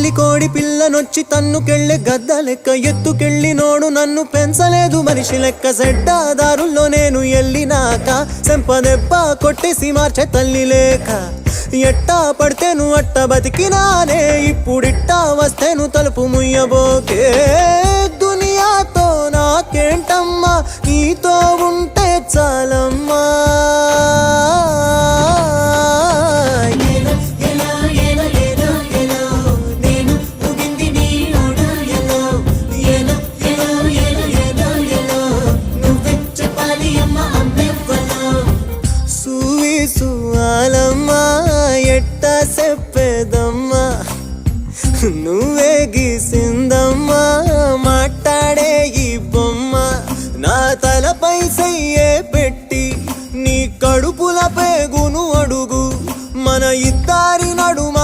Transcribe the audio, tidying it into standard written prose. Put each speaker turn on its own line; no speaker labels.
పిల్లి కోడి పిల్లనొచ్చి తన్నుకెళ్ళే గద్ద లెక్క ఎత్తుకెళ్ళి నోడు నన్ను పెంచలేదు మనిషి లెక్క సెడ్డాదారుల్లో నేను ఎల్లినాక సెంపదెబ్బ కొట్టేసి మార్చే తల్లి లేక ఎట్టా పడితేను అట్ట బతికినానే ఇప్పుడిట్టా వస్తేను తలుపు ముయ్యబోకే దునియాతో నాకేంటమ్మా నీతో ఉంటే చాలమ్మా సువాలమ్మా ఎట్టా చెప్పేదమ్మా నువ్వే గీసిందమ్మా మాట్లాడే ఈ బొమ్మ నా తలపై సయ్యే పెట్టి నీ కడుపుల పేగును అడుగు మన ఇద్దరి నడుమ